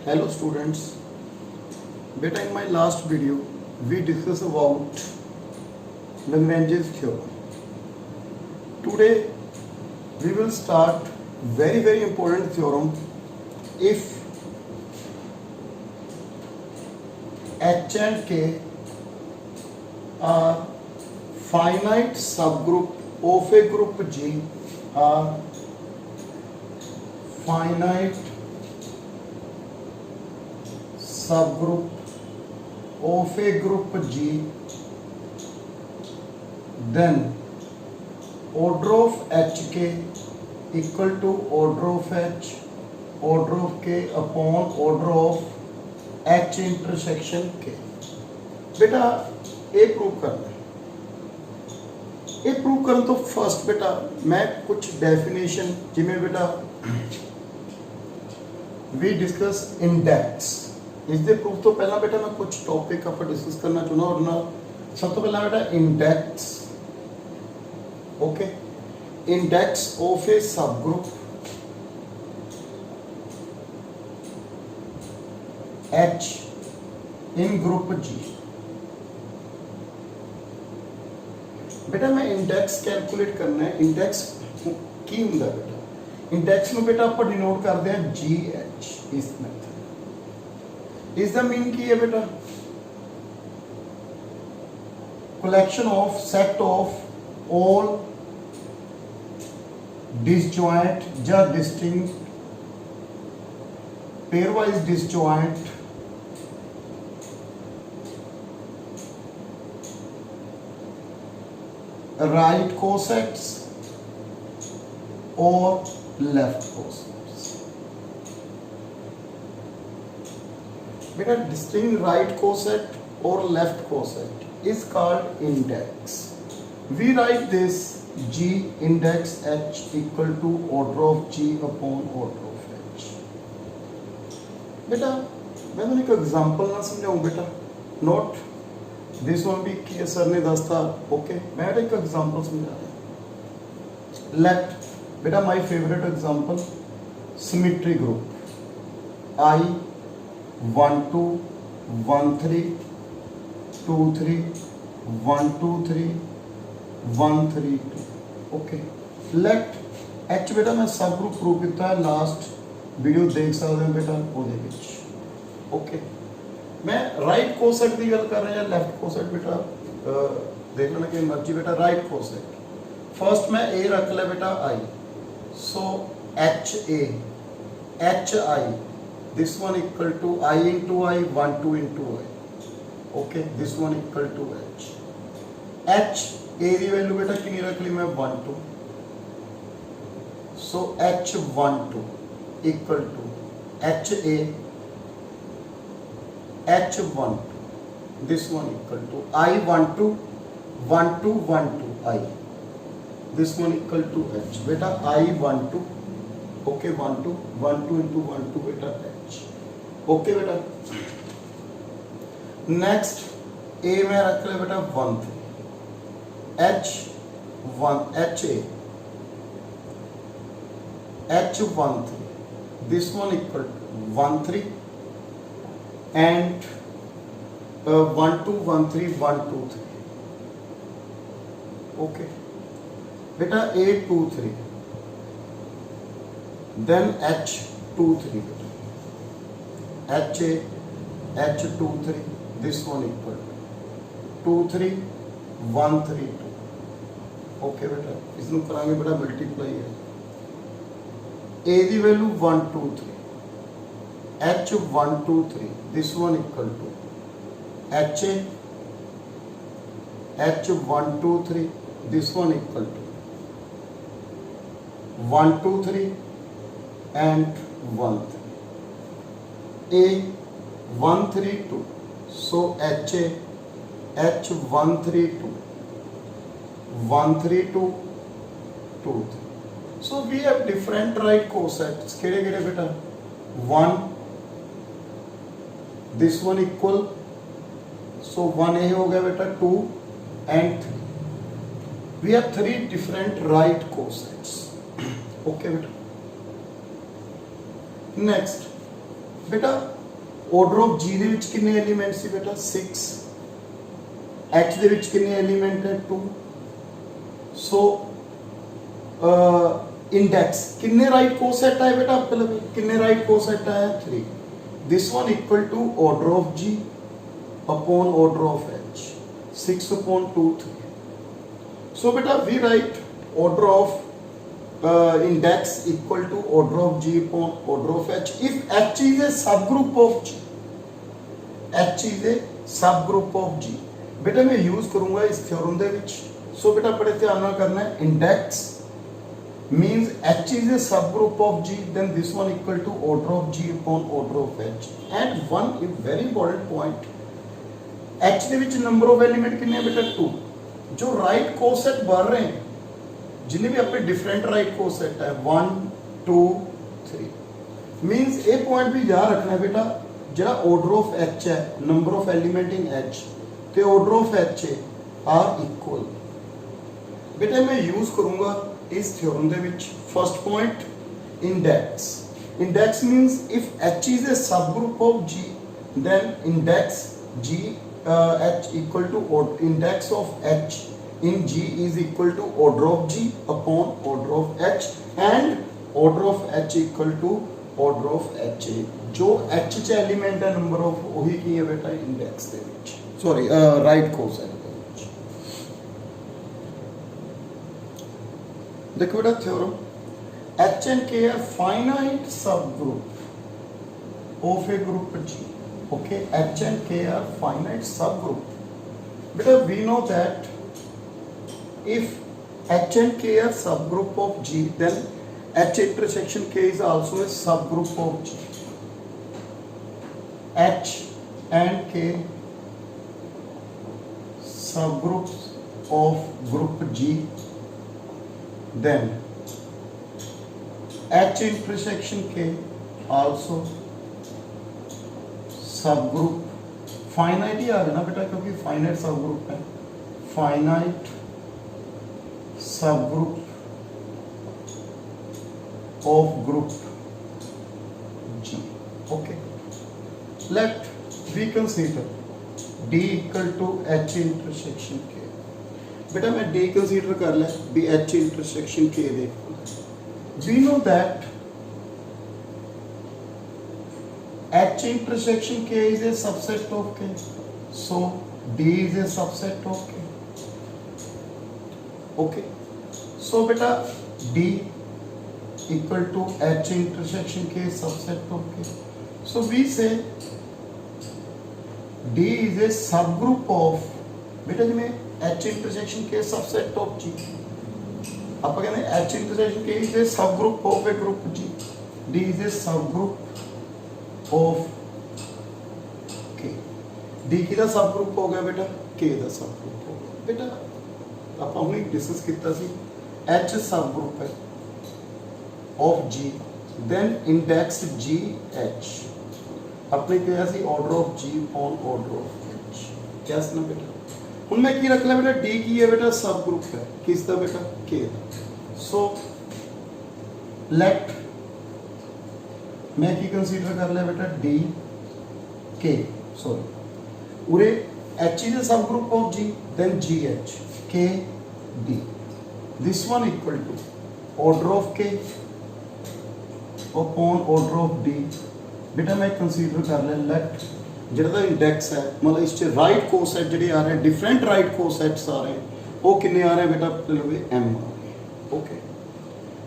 Hello students, beta in my last video we discussed about Lagrange's theorem. Today we will start very important theorem. If H and K are finite subgroup of a group G, are finite subgroup of a group G, then order of HK equal to order of H, order of K upon order of H intersection K. बेटा ये prove करना है. ये prove करना तो first बेटा मैं कुछ डेफिनेशन जिमें बेटा वी डिस्कस इंडेक्स इस दे प्रूफ तो पहला बेटा मैं कुछ टॉपिक आप डिस्कस करना चाहूँगा और ना सब तो पहला बेटा इंडेक्स. ओके, इंडेक्स ऑफ ए सब ग्रुप H इन ग्रुप G. बेटा मैं इंडेक्स कैलकुलेट करना है. इंडेक्स की होंगे बेटा, इंडेक्स में बेटा आप डिनोट करते हैं GH. इस मेथड इज द मीन की है बेटा collection of set of all disjoint या distinct pairwise disjoint right cosets or left cosets. बेटा distinct right coset or left coset is called index. We write this G index H equal to order of G upon order of H. बेटा मैं तो एक example ना समझाऊं बेटा, note this one भी किया सर ने दस्ता. ओके, मैं एक एग्जांपल समझा रहा हूं. लेट बेटा my favourite example symmetry group I 1 2 1 3 2 3 1 2 3 1 3 2. Okay, late H बेटा मैं सब ग्रुप प्रूव किया है, लास्ट वीडियो देख सकते हो बेटा ਉਹਦੇ ਵਿੱਚ. ओके, मैं राइट कोसेट की गल कर रहा या लैफ्ट कोसेट बेटा देख लेना कि मर्जी बेटा. राइट कोसेट फर्स्ट मैं ए रख लिया बेटा I, so HI this one equal to I into I 1 2 into I. Okay, this one equal to H A की वैल्यू बेटा कितनी रख ली मैं 1 2, so H12 equal to HA H12 this one equal to I12 1 2 1 2 I, this one equal to H बेटा I12. Okay, 1 2 1 2 into 1 2 बेटा H. Okay बेटा, next A में रख ले बेटा 1 3 H1 HA H13 this one equal to 1 3 and 1 2 1 3 1 2 3. okay beta A 2 3 then H 2 3 HA H 2 3 this one equal to 2 3 1 3 2. okay बेटा इसनु करांगे बेटा मल्टीप्लाई है. A the value 1 2 3 H 1 2 3 this one equal to HA H 1 2 3 this one equal to 1 2 3 and 1 3. A 1 3 2, so HA H 1 3 2 1 3 2 2 3. so we have different right cosets. केड़े केड़े बेटा 1 this one equal, so 1 A हो गया बेटा 2 and 3. we have 3 different right cosets. okay बेटा, next बेटा order of G ਦੇ ਵਿੱਚ ਕਿੰਨੇ ਐਲੀਮੈਂਟ ਸੀ ਬੇਟਾ 6, H ਦੇ ਵਿੱਚ ਕਿੰਨੇ ਐਲੀਮੈਂਟ ਹੈ 2, ਸੋ इंडेक्स किन्ने राइट कोसेट आए बेटा आपके लिए किन्ने राइट कोसेट आया 3, this one equal to order of G upon order of H 6 upon 2 3. So बेटा we write order of index equal to order of G upon order of H if H is a subgroup of G. H is a subgroup of G. बेटा मैं use करूंगा इस theorem दे विच. So बेटा बड़े ध्यान नाल करना है index means H is a subgroup of G, then this one equal to order of G upon order of H. And one very important point, H ਦੇ ਵਿੱਚ number of element कितने हैं बेटा 2. जो right coset बढ़ रहे हैं जिन्हें भी अपने different right coset है 1 2 3 means एक point भी याद रखना है बेटा जरा order of H है number of element in H ते order of H are equal. बेटा मैं यूज करूंगा इस theorem they which first point index. Index means if H is a subgroup of G then index G H equal to index of H in G is equal to order of G upon order of H and order of H equal to order of H. जो H च element है number of वही की है बेटा index they which sorry right coset. देखो बेटा theorem H and K are finite subgroup of a group G. Okay, H and K are finite subgroup. Because we know that if H and K are subgroup of G, then H intersection K is also a subgroup of G. H and K subgroups of group G. Then H intersection K also subgroup finite ही आ गया ना बेटा क्योंकि finite subgroup है finite subgroup of group G. Okay, let we consider D equal to H intersection K. बेटा मैं D consider कर ले भी H इंटरसेक्शन K देख. We know that H intersection K is a subset of K, so D is a subset of K. Okay, so बेटा D equal to H intersection K subset of K. So we say D is a subgroup of बेटा जी मैं H intersection K subset of G. आप कहते हैं H intersection K is a subgroup of a group G. D is a subgroup of K. D किहदा subgroup हो गया बेटा K दा subgroup हो गया बेटा. आप हमने डिस्कस किया सी H subgroup है of G, then index G H. आपने कहा सी order of G on order of H. क्या सुना बेटा ਹੁਣ मैं की रख लिया बेटा D की है बेटा सब ग्रुप है किसका बेटा K. सो लेट मैं की कंसीडर कर लिया बेटा D K सॉरी उरे H is a subgroup of G then G H K D. This one equal to order of K upon order of D. बेटा मैं कंसीडर कर लिया लेट ਜਿਹੜਾ इंडेक्स है मतलब इस राइट कोसेट ਜਿਹੜੇ आ रहे डिफरेंट राइट कोसेट्स आ रहे वो किन्ने आ रहे बेटा चलोगे M आ रहे. ओके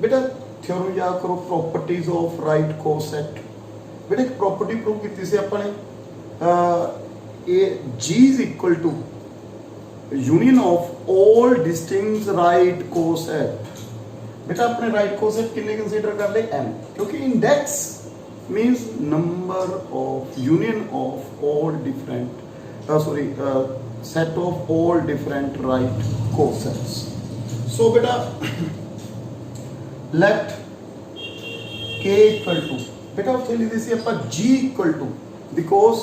बेटा थ्योरम याद करो प्रॉपर्टीज ऑफ राइट कोसेट. बेटा एक प्रॉपर्टी प्रूव की थी अपने G is equal to union of all distinct right coset. बेटा अपने राइट कोसेट किन्ने कंसीडर कर ले M क्योंकि index means number of union of all different set of all different right cosets. So beta let K equal to beta ਉੱਥੇ ਲਿਖਦੇ ਸੀ ਆਪਾਂ G equal to because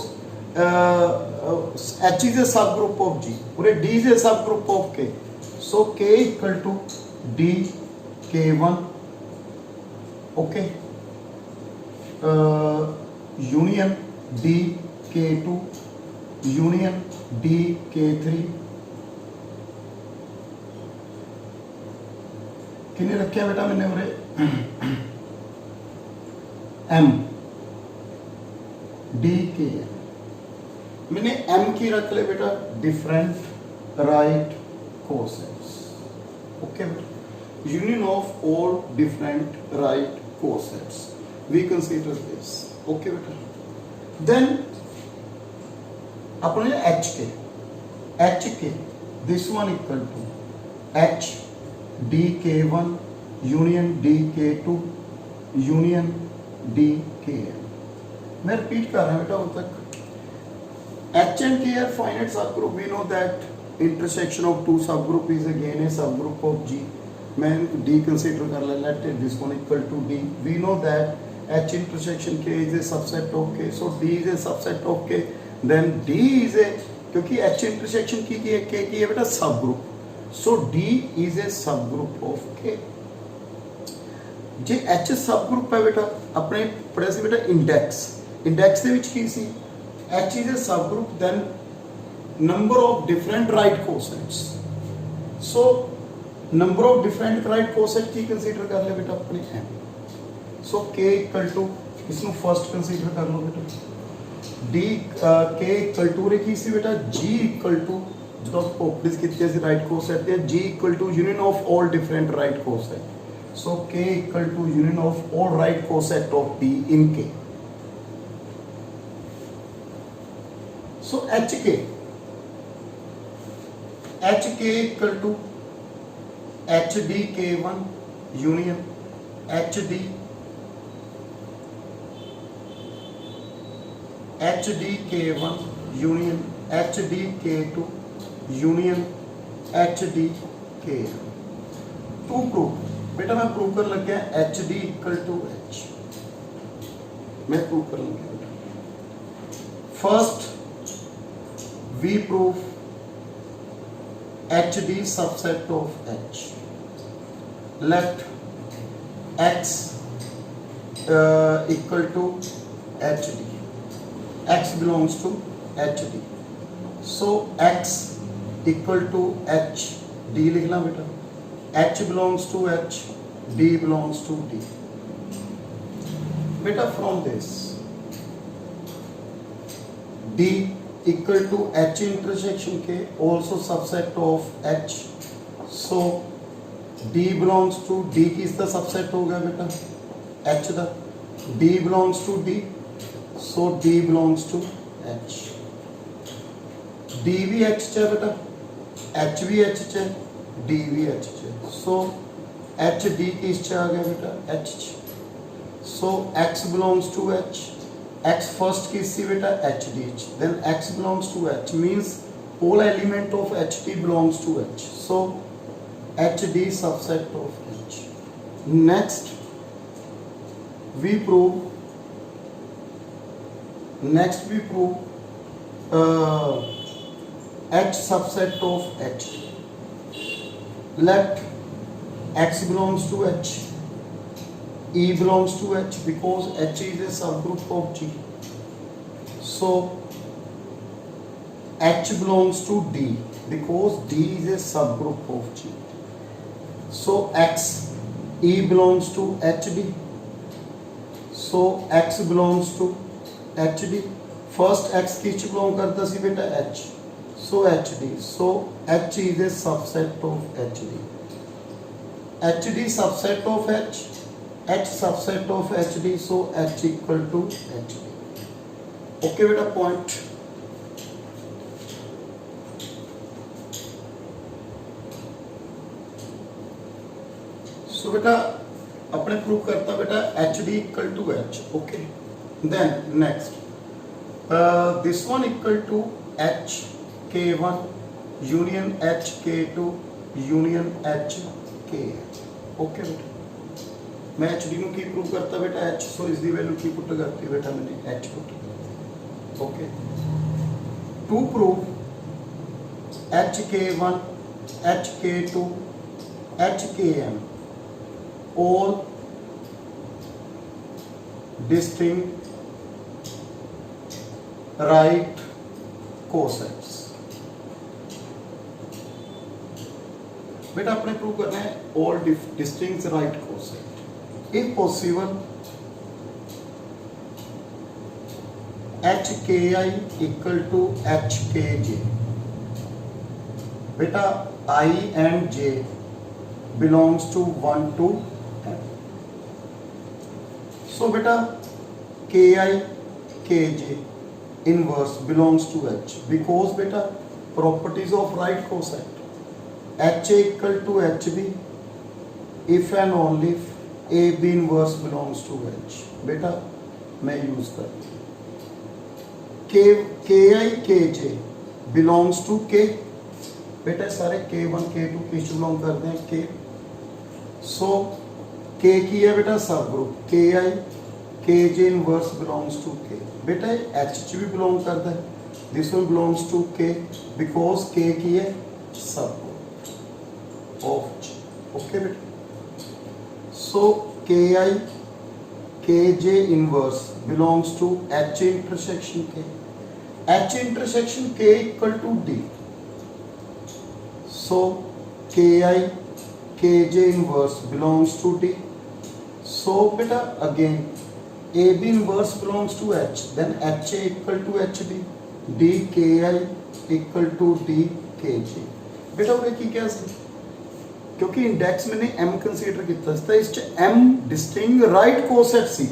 H is a subgroup of G पूरे D is a subgroup of K, so K equal to D K1. Okay, union D के to union D के three किन्ने रखे बेटा मैंने उरे एम डी के मैंने एम की रख ले बेटा डिफरेंट राइट कोसेट्स ओके बेटा union of all different right cosets we consider this okay beta then अपने h k this one equal to h d k1 union d k2 union d km मैं repeat कर रहा हूं बेटा अब तक h and k are finite subgroup we know that intersection of two subgroup is again a subgroup of G मैं D consider कर ले let this one equal to D we know that H intersection K is a subset of K so D is a subset of K then D is a क्योंकि H intersection की है K की है बेटा subgroup so D is a subgroup of K J H subgroup है बेटा अपने पढ़े सी बेटा index index ਦੇ ਵਿੱਚ ਕੀ ਸੀ H is a subgroup then number of different right cosets so number of different right coset की कंसीडर कर ले बेटा अपने m so k equal to इसनु फर्स्ट कंसीडर कर लो बेटा d k इक्वल टू रे की सी बेटा g इक्वल टू जो ऑपरेट कितने से राइट कोसेट है g equal to union of all different right coset so k equal to union of all right coset of d in k so hk equal to HD K1 union HD K1 union HD K2 union HD Km to prove बेटा मैं prove कर लग गया HD equal to H मैं prove कर लग गया first we prove HD subset of H let X equal to HD X belongs to HD so X equal to H D लिखना बेटा H belongs to H D belongs to D बेटा from this D equal to H intersection K also subset of H so D belongs to D किसका subset हो गया बेटा H दा D belongs to D so D belongs to H D भी H च बेटा H भी H च D भी H च so H D किस च आ गया बेटा H च so X belongs to H X first किस सी बेटा HD then X belongs to H means all element of HD belongs to H so HD subset of H next we prove H subset of H let X belongs to H E belongs to H because H is a subgroup of G. So H belongs to D because D is a subgroup of G. So X E belongs to HD. So X belongs to HD. First X किस belong करता सी बेटा H. So HD. So H is a subset of HD. HD subset of H. H subset of HD so H equal to HD okay बेटा point so बेटा अपने prove करता बेटा HD equal to H okay then next this one equal to H K1 union H K2 union H K okay बेटा मैं HD ਨੂੰ ਕੀ prove ਕਰਤਾ बेटा H सो इसकी वैल्यू की पुट करती बेटा मैंने H put okay to prove HK1 HK2 HKM all distinct right cosets. बेटा अपने प्रूव करना है all distinct right coset if possible HKI equal to HKJ. बेटा I and J belongs to 1 to M. So बेटा KI KJ inverse belongs to H because बेटा properties of right coset HA equal to HB if and only if AB inverse belongs to H. बेटा मैं use करती हूँ KI KJ belongs to K. बेटा सारे K1 K2 किस belong करते हैं K. So K की है बेटा सब group KI KJ inverse belongs to K. बेटा H भी बिलोंग करता है. This one belongs to K because K की है सब ग्रुप of J. Okay बेटा. So KI KJ inverse belongs to H intersection K. H intersection K equal to D. So KI KJ inverse belongs to D. So beta again AB inverse belongs to H. Then HA equal to HB. DKI equal to DKJ. बेटा उन्हें की क्या सी क्योंकि index मैंने M consider किया था इस M distinct right coset सी.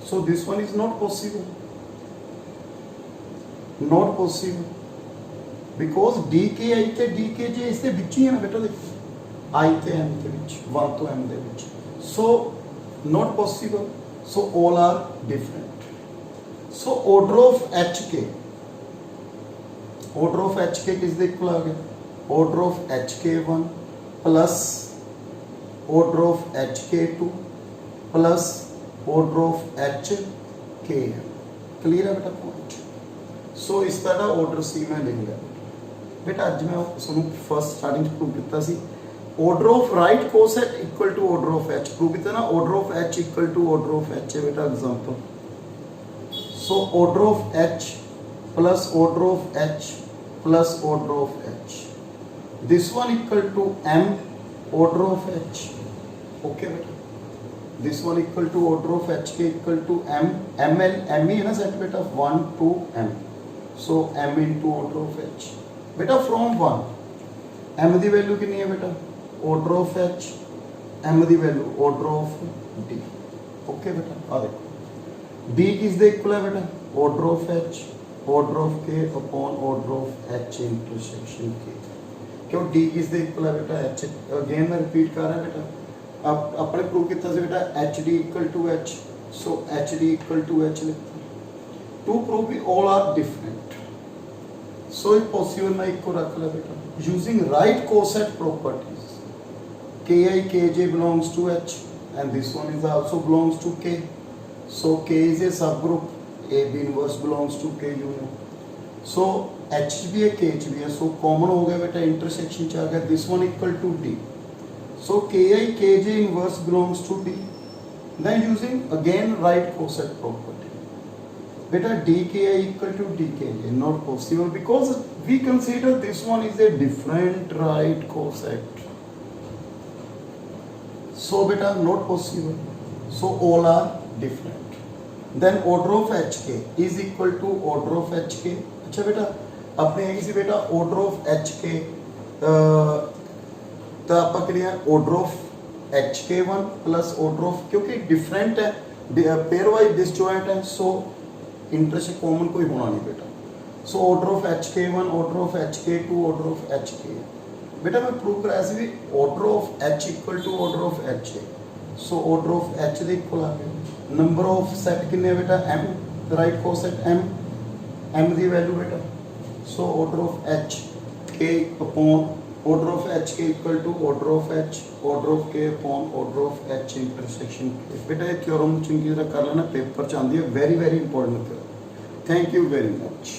So this one is not possible. Not possible because DKI ਤੇ DKJ ਇਸ ਦੇ ਵਿੱਚ ਹੀ ਹੈ ਨਾ ਬੇਟਾ ਦੇਖੋ I ਤੇ M ਦੇ ਵਿੱਚ 1 ਤੋਂ M ਦੇ ਵਿੱਚ. So not possible. So all are different. So order of HK किस ਦੇ ਇਕੁਅਲ ਆ ਗਿਆ order of HK1 plus order of HK2 plus order of HKM. clear है बेटा point. सो इस तरह ऑर्डर सी मैं लिख लिया बेटा अज मैं ਤੁਹਾਨੂੰ फर्स्ट स्टार्टिंग प्रूव किया see order of right coset equal to order of H prove किया ना order of H equal to order of H है बेटा example. So order of H plus order of H plus order of H this one equal to M order of H. Okay बेटा this one equal to order of H K equal to M M ही है ना set बेटा 1 to M. So M into order of H. बेटा from 1 M the value कितनी है बेटा order of H M the value order of D. Okay बेटा आ देखो D किस दे इक्वल है बेटा order of H order of K upon order of H intersection K. क्यों D किस दे इक्वल है बेटा H अगेन मैं रिपीट कर रहा है बेटा अब अपने प्रूव कितना से बेटा HD equal to H. So HD equal to H लिखते to prove all are different. So if possible मैं इसको रख ले बेटा using right coset properties KI KJ belongs to H and this one is also belongs to K. So K is a subgroup AB inverse belongs to K you know. So H भी है K भी है so common हो गया बेटा intersection च आ गया this one equal to D. So KI KJ inverse belongs to D. Then using again right coset property beta DKI equal to DKJ not possible because we consider this one is a different right coset. So beta not possible. So all are different. Then order of HK is equal to order of HK. अच्छा बेटा अपने है किसी बेटा order of HK तो आपका क्या order of HK1 plus order of क्योंकि different है pair wise disjoint है so इंटरेस्ट कॉमन कोई होना नहीं बेटा. So order of HK1 order of HK2 order of HK बेटा मैं प्रूव कराया सी भी order of H equal to order of HA. So order of H ਦੇ ਇਕੁਅਲ ਆ ਗਿਆ नंबर ऑफ सेट किन्ने बेटा M राइट कोसेट M ਦੀ वैल्यू बेटा. So order of H K upon order of HK equal to order of H order of K upon order of H intersection K. बेटा ये theorem चंगी तरह कर लेना पेपर च आंदी है very important. Thank you very much.